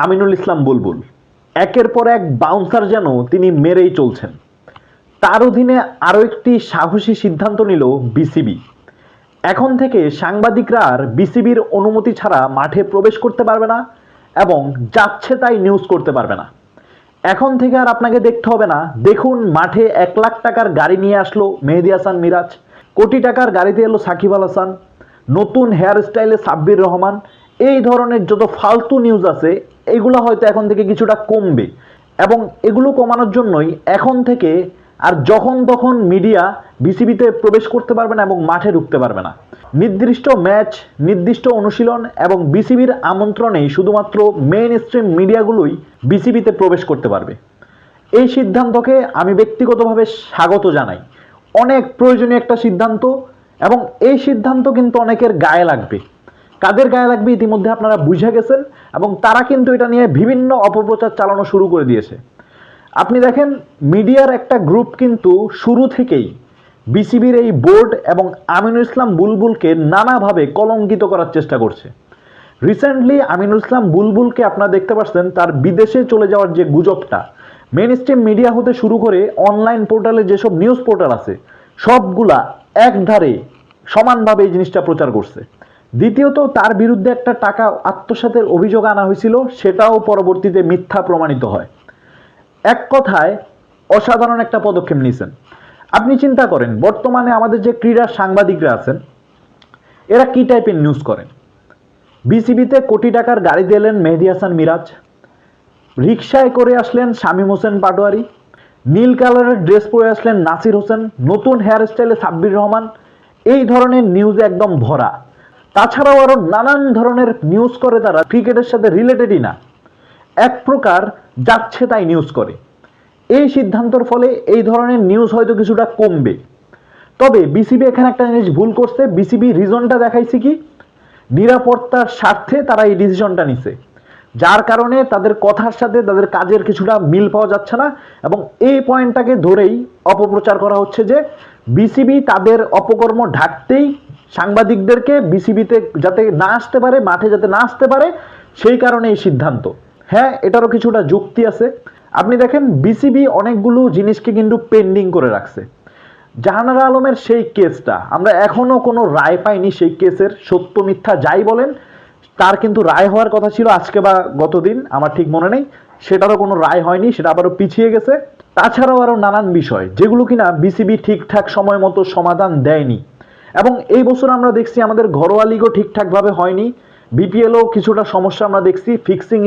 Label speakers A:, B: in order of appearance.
A: আমিনুল ইসলাম বুলবুল। একের পর এক বাউন্সার যেন তিনি মেরেই চলছেন। তার অধীনে আরও একটি সাহসী সিদ্ধান্ত নিল বিসিবি। এখন থেকে সাংবাদিকরা আর বিসিবির অনুমতি ছাড়া মাঠে প্রবেশ করতে পারবে না এবং যাচ্ছে তাই নিউজ করতে পারবে না। এখন থেকে আর আপনাকে দেখতে হবে না, দেখুন মাঠে 1 লাখ টাকার গাড়ি নিয়ে আসলো মেহেদী হাসান মিরাজ, কোটি টাকার গাড়িতে এলো সাকিব আল হাসান, নতুন হেয়ার স্টাইলে সাব্বির রহমান। এই ধরনের যত ফালতু নিউজ আছে এগুলো হয়তো এখন থেকে কিছুটা কমবে এবং এগুলো কমানোর জন্যই এখন থেকে আর যখন তখন মিডিয়া বিসিবিতে প্রবেশ করতে পারবে না এবং মাঠে ঢুকতে পারবে না। নির্দিষ্ট ম্যাচ, নির্দিষ্ট অনুশীলন এবং বিসিবির আমন্ত্রণেই শুধুমাত্র মেইন স্ট্রিম মিডিয়াগুলোই বিসিবিতে প্রবেশ করতে পারবে। এই সিদ্ধান্তকে আমি ব্যক্তিগতভাবে স্বাগত জানাই। অনেক প্রয়োজনীয় একটা সিদ্ধান্ত এবং এই সিদ্ধান্ত কিন্তু অনেকের গায়ে লাগবে। কাদের গায়ে লাগবে ইতিমধ্যে আপনারা বুঝে গেছেন এবং তারা কিন্তু এটা নিয়ে বিভিন্ন অপপ্রচার চালানো শুরু করে দিয়েছে। আপনি দেখেন মিডিয়ার একটা গ্রুপ কিন্তু শুরু থেকেই বিসিবির এই বোর্ড এবং আমিনুল ইসলাম বুলবুলকে নানাভাবে কলঙ্কিত করার চেষ্টা করছে। রিসেন্টলি আমিনুল ইসলাম বুলবুলকে আপনারা দেখতে পাচ্ছেন তার বিদেশে চলে যাওয়ার যে গুজবটা, মেইন স্ট্রিম মিডিয়া হতে শুরু করে অনলাইন পোর্টালে যেসব নিউজ পোর্টাল আছে সবগুলা একধারে সমানভাবে এই জিনিসটা প্রচার করছে। দ্বিতীয়ত তার বিরুদ্ধে একটা টাকা আত্মসাতের অভিযোগ আনা হয়েছিল, সেটাও পরবর্তীতে মিথ্যা প্রমাণিত হয়। এক কথায় অসাধারণ একটা পদক্ষেপ নিয়েছেন। আপনি চিন্তা করেন বর্তমানে আমাদের যে ক্রীড়া সাংবাদিকরা আছেন এরা কি টাইপের নিউজ করেন। বিসিবিতে কোটি টাকার গাড়ি দিলেন মেহেদী হাসান মিরাজ, রিকশায় করে আসলেন শামীম হোসেন পাটোয়ারি, নীল কালারের ড্রেস পরে আসলেন নাসির হোসেন, নতুন হেয়ার স্টাইলে সাব্বির রহমান। এই ধরনের নিউজে একদম ভরা। তাছাড়াও আরও নানান ধরনের নিউজ করে তারা, ক্রিকেটের সাথে রিলেটেডই না, এক প্রকার যাচ্ছে তাই নিউজ করে। এই সিদ্ধান্তর ফলে এই ধরনের নিউজ হয়তো কিছুটা কমবে। তবে বিসিবি এখানে একটা জিনিস ভুল করছে। বিসিবি রিজনটা দেখাইছে কি, নিরাপত্তার স্বার্থে তারা এই ডিসিশনটা নিছে, যার কারণে তাদের কথার সাথে তাদের কাজের কিছুটা মিল পাওয়া যাচ্ছে না এবং এই পয়েন্টটাকে ধরেই অপপ্রচার করা হচ্ছে যে বিসিবি তাদের অপকর্ম ঢাকতেই সাংবাদিকদেরকে বিসিবিতে যাতে না আসতে পারে, মাঠে যাতে না আসতে পারে, সেই কারণে এই সিদ্ধান্ত। হ্যাঁ, এটারও কিছুটা যুক্তি আছে। আপনি দেখেন বিসিবি অনেকগুলো জিনিসকে কিন্তু পেন্ডিং করে রাখছে। জাহানারা আলমের সেই কেসটা আমরা এখনো কোনো রায় পাইনি। সেই কেসের সত্য মিথ্যা যাই বলেন, তার কিন্তু রায় হওয়ার কথা ছিল আজকে বা গতদিন, আমার ঠিক মনে নেই। সেটারও কোনো রায় হয়নি, সেটা আবারও পিছিয়ে গেছে। তাছাড়াও আরও নানান বিষয় যেগুলো কিনা বিসিবি ঠিকঠাক সময় মতো সমাধান দেয়নি। এবং এই বছর আমরা দেখছি আমাদের ঘরোয়া লিগও ঠিকঠাকভাবে হয়নি, বিপিএলও কিছুটা সমস্যা আমরা দেখছি, ফিক্সিং